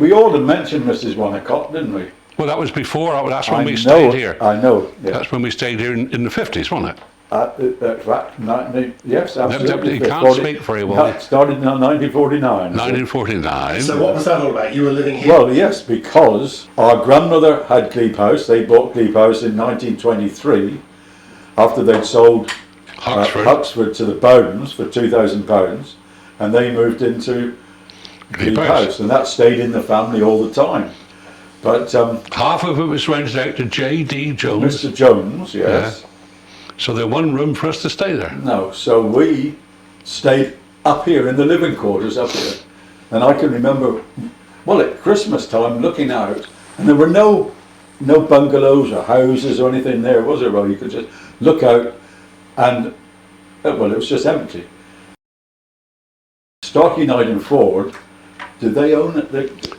we ought to mention Mrs Wonnacott, didn't we? Well, that was before. That's when we stayed here. I know. Yeah. That's when we stayed here in the 50s, wasn't it? In fact, yes, absolutely. He can't speak very well. It started in 1949. 1949. So what was that all about? You were living here? Well, yes, because our grandmother had Glebe House. They bought Glebe House in 1923 after they'd sold Huxford to the Bowdens for £2,000, and they moved into Glebe House, and that stayed in the family all the time. But half of it was rented out to J.D. Jones. Mr. Jones, yes. Yeah. So there wasn't room for us to stay there. No, so we stayed up here in the living quarters up here. And I can remember, well, at Christmas time looking out, and there were no bungalows or houses or anything there, was there? Well, you could just look out and, well, it was just empty. Starkey Knight and Ford, did they own it?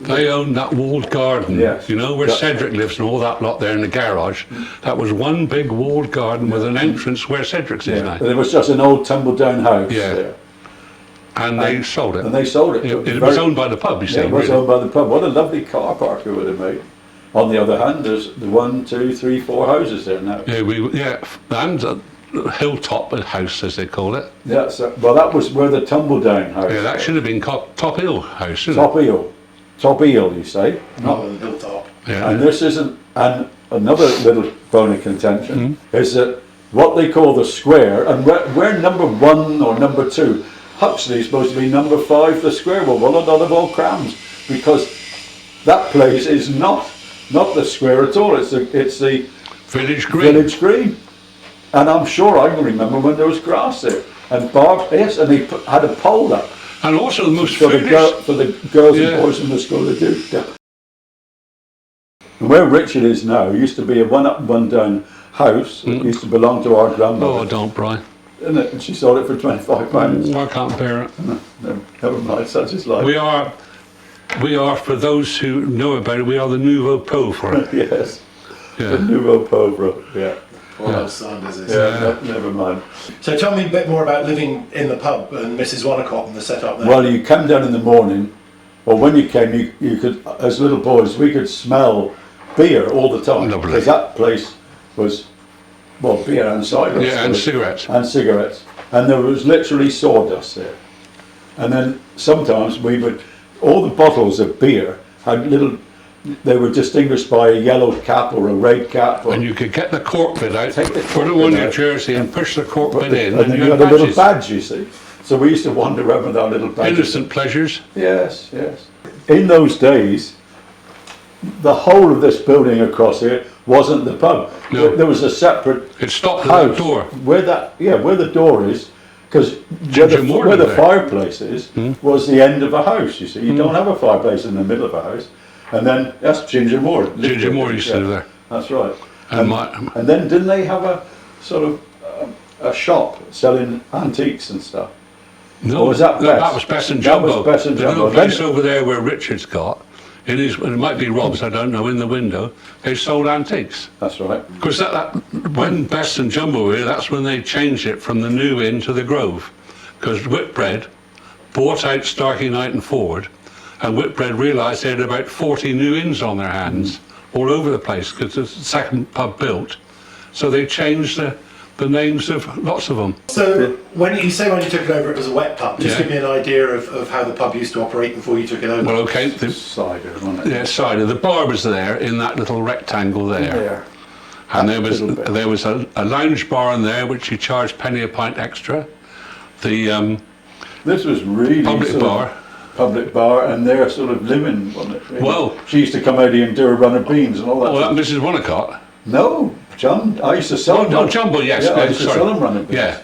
They owned that walled garden, yes. You know, where Cedric lives and all that lot there in the garage. That was one big walled garden with an entrance where Cedric's is now. There was just an old tumble-down house there. And they sold it. And they sold it. It was owned by the pub, you see. It was owned by the pub. What a lovely car park it would have made. On the other hand, there's the 1, 2, 3, 4 houses there now. And Hilltop House, as they call it. Yeah, well, that was where the tumble-down house. Yeah, that should have been Top Hill House, shouldn't Top Eel. Top Eel, you say? Not Hilltop. Yeah. And this isn't. And another little bone of contention is that what they call the square, and we're number 1 or number 2. Huxley's supposed to be number 5, the square. Well, a lot of all crams, because that place is not the square at all. It's the Village Green. Village Green. And I'm sure I can remember when there was grass there. And yes, and they had a pole up. And also the most for the girls and boys in the school to do. And where Richard is now used to be a one up and one down house that used to belong to our grandmother. Oh, don't, Brian. And she sold it for £25. I can't bear it. Never mind, such is life. We are, for those who know about it, we are the nouveau pauvre. Yes. Yeah. The nouveau pauvre, yeah. Roland Sanders is. Yeah, never mind. So tell me a bit more about living in the pub and Mrs Wonnacott and the setup there. Well, you come down in the morning, or when you came, you could, as little boys, we could smell beer all the time. Lovely. Because that place was, well, beer and cider. Yeah, and cigarettes. And cigarettes. And there was literally sawdust there. And then sometimes all the bottles of beer had they were distinguished by a yellow cap or a red cap. And you could get the cork bit out, Take the put cork it on bit your out. jersey and push the cork bit in. And then you had a little badge, you see. So we used to wander around with our little badges. Innocent pleasures. Yes, yes. In those days, the whole of this building across here wasn't the pub. No. There was a separate It stopped house at the door. where the door is, because where the fireplace is was the end of a house. You see, you don't have a fireplace in the middle of a house, and then that's Ginger Moore. Ginger Moore used to live there. That's right. And And then didn't they have a sort of a shop selling antiques and stuff? No, Or was that Bess? that was Bess and Jumbo. That was Bess and The Jumbo. little place over there where Richard's got, it might be Rob's, I don't know, in the window, they sold antiques. That's right. Because when Bess and Jumbo were here, that's when they changed it from the New Inn to the Grove. Because Whitbread bought out Starkey Knight and Ford, and Whitbread realised they had about 40 new inns on their hands all over the place, because it's the second pub built. So they changed the names of lots of them. So when you took it over, it was a wet pub. Just give me an idea of how the pub used to operate before you took it over. Well, okay. Cider, wasn't it? Yeah, cider. The bar was there in that little rectangle there. And there was a lounge bar in there which you charged penny a pint extra. This was really public bar, and their sort of living, wasn't it? Really? Well, she used to come out here and do a run of beans and all that. Well, Mrs Wonnacott. No, John. I used to sell them. Oh, Jumbo, yes. Yeah, I used to sell them run of beans.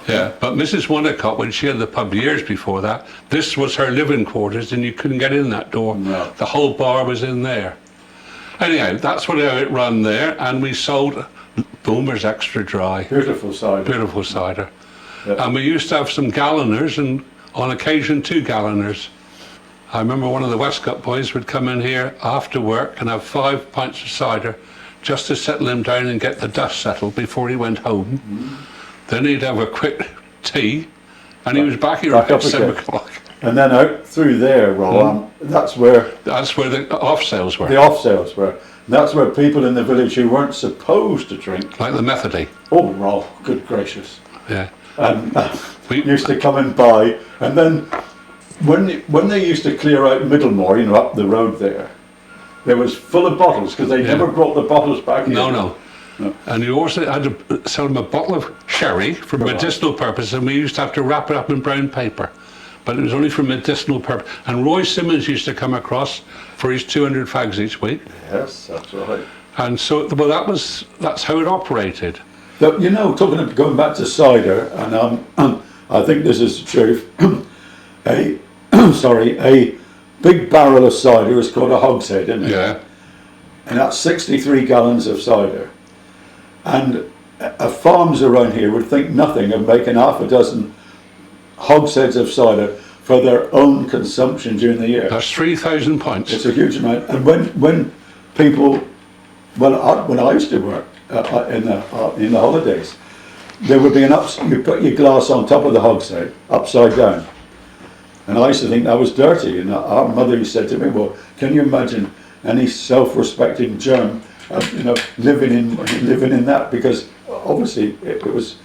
Yeah. But Mrs Wonnacott, when she had the pub years before that, this was her living quarters, and you couldn't get in that door. No. The whole bar was in there. Anyhow, that's what it ran there, and we sold Boomer's Extra Dry. Beautiful cider. Beautiful cider. Yeah. And we used to have some galloners, and on occasion 2 galloners. I remember one of the Westcott boys would come in here after work and have 5 pints of cider just to settle him down and get the dust settled before he went home. Then he'd have a quick tea, and he was back here about 7 o'clock. And then out through there, Roland, that's where the off sales were. the off sales were. And that's where people in the village who weren't supposed to drink. Like the Methody. Oh, Roll, good gracious. Yeah. And We- used to come and buy. And then when they used to clear out Middlemore, you know, up the road there was full of bottles because they never brought the bottles back in. No. And you also had to sell them a bottle of sherry for medicinal purposes, and we used to have to wrap it up in brown paper. But it was only for medicinal purpose. And Roy Simmons used to come across for his 200 fags each week. Yes, that's right. And so, well, that's how it operated. So, you know, going back to cider, and I think this is the truth. A big barrel of cider is called a hogshead, isn't it? Yeah. And that's 63 gallons of cider. And farms around here would think nothing of making half a dozen hogsheads of cider for their own consumption during the year. That's 3,000 pints. It's a huge amount. And when people, when I used to work in the holidays, there would be you put your glass on top of the hogshead, upside down. And I used to think that was dirty. And our mother said to me, well, can you imagine any self-respecting germ, living in that? Because obviously it was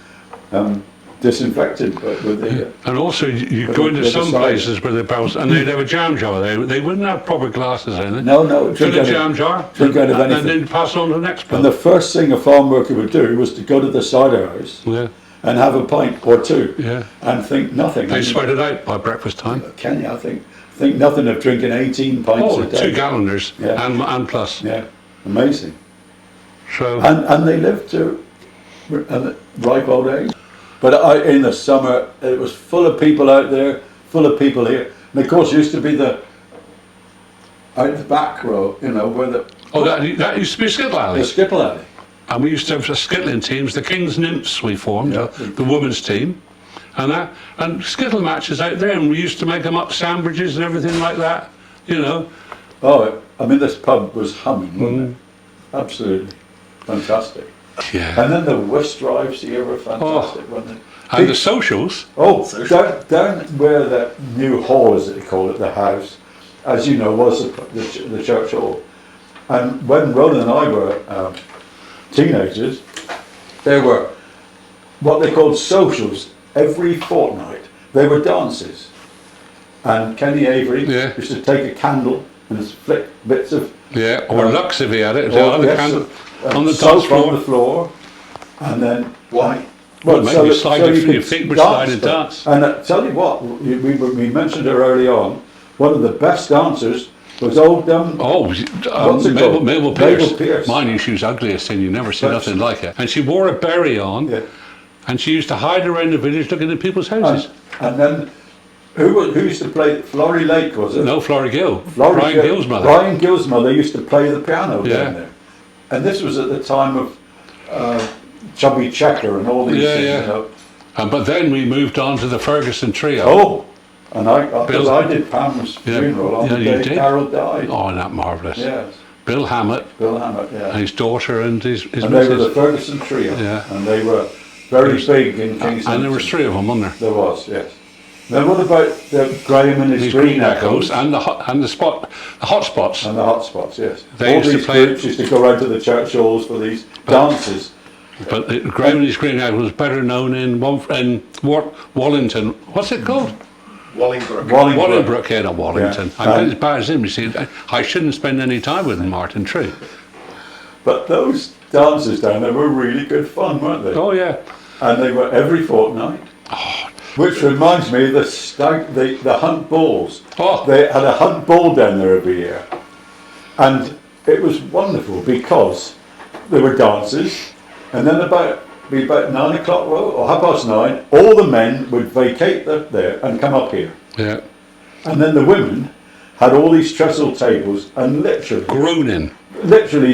disinfected with the... And also, you go into some places where the barrels, and they'd have a jam jar there. They wouldn't have proper glasses in it. No. Fill a jam jar, drink out of anything. and then pass it on to the next pub. And the first thing a farm worker would do was to go to the cider house and have a pint or two and think nothing. They sweat it out by breakfast time. Can I think nothing of drinking 18 pints a day. 2 galloners and plus. Yeah, amazing. So and they lived to ripe old age. But in the summer, it was full of people out there, full of people here. And of course, used to be out the back row, where that used to be a skittle alley. the skittle alley. And we used to have skittling teams, the Kingsnympton we formed, the women's team, and skittle matches out there, and we used to make them up sandwiches and everything like that, Oh, I mean, this pub was humming, wasn't it? Absolutely fantastic. Yeah. And then the whist drives here were fantastic, weren't they? And the socials. Oh, down where that new hall, as they call it, the house, as you know, was the church hall. And when Roland and I were teenagers, there were what they called socials every fortnight. They were dances. And Kenny Avery used to take a candle and just flick bits of... Yeah, or Lux if he had it, on the candle, on the dance on the floor, and then... Why? Well, maybe your feet would slide and dance. And tell you what, we mentioned her early on, one of the best dancers was old... Mabel Pierce. Pierce. Mine, she was ugliest thing, you never see nothing like it. And she wore a berry on, and she used to hide around the village looking at people's houses. And then... Who used to play? Florrie Lake, was it? No, Florrie Gill. Brian Gill's mother. Brian Gill's mother used to play the piano down there. And this was at the time of Chubby Checker and all these things. But then we moved on to the Ferguson trio. Oh, and I did Pam's funeral on the day Carol died. Oh, isn't that marvellous? Yes. Bill Hammett. And his daughter and his And they were the Ferguson trio. Yeah. And they were very big in Kingsnympton. And there was 3 of them, wasn't there? There was, yes. Then what about the Graham and his Green Echoes? And the hot spots. And the hot spots, yes. They all used these to play. Groups used to go round to the church halls for these dances. But Graham and his Green Echoes was better known in Wallington. What's it called? Wallingbrook. Wallingbrook, not Wallington. Yeah. I'm as bad as him, you see. I shouldn't spend any time with him, Martin, true. But those dances down there were really good fun, weren't they? Oh, yeah. And they were every fortnight. Oh. Which reminds me of the hunt balls. Oh. They had a hunt ball down there every year. And it was wonderful because there were dances, and then about 9 o'clock or 9:30, all the men would vacate there and come up here. Yeah. And then the women had all these trestle tables, and literally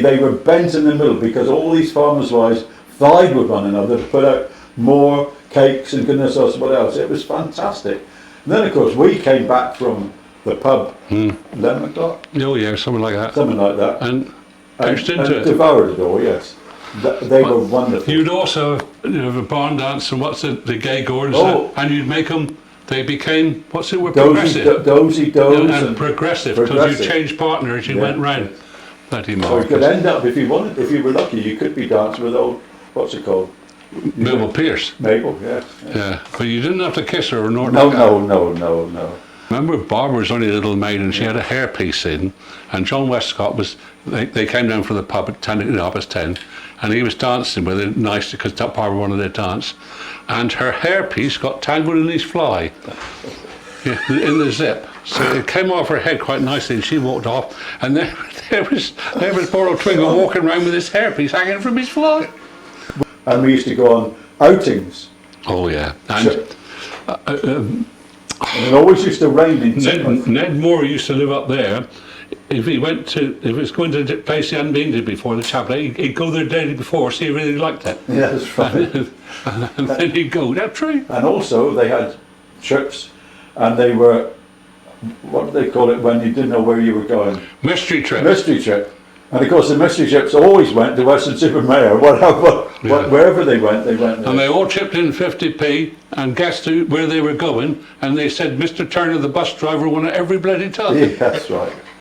they were bent in the middle because all these farmers' wives vied with one another to put out more cakes and goodness knows what else. It was fantastic. And then of course we came back from the pub 11 o'clock. Oh yeah, something like that. Something like that. And devoured it all, yes. They were wonderful. You'd also have a barn dance and what's the gay gourds, and you'd make them they became, what's it, were Dozy, progressive. dozy, doze, And progressive, because you changed partner as you went round. Bloody So you could marvellous. end up, if you wanted, if you were lucky, you could be dancing with old, what's it called? Mabel Pierce. Mabel, yes. Yeah, but you didn't have to kiss her or nor No, like that. no. Remember, Barbara was only a little maid and she had a hairpiece in, and John Westcott was, they came down from the pub at 10, 10, and he was dancing with her nicely because Barbara wanted to dance, and her hairpiece got tangled in his fly, in the zip. So it came off her head quite nicely and she walked off, and there was poor old Twingle walking around with his hairpiece hanging from his fly. And we used to go on outings. Oh yeah, Sure. and And it always used to rain in Teignmouth. Ned Moore used to live up there. If he was going to a place he hadn't been to before, the chapel, he'd go there the day before, see if he really liked it. Yeah, that's right. And then he'd go, that's true. And also they had trips, and they were, what do they call it when you didn't know where you were going? Mystery trip. Mystery trip. And of course the mystery trips always went to Weston-super-Mare, wherever they went there. And they all chipped in 50p and guessed where they were going, and they said Mr. Turner, the bus driver, won it every bloody time. Yeah, that's right.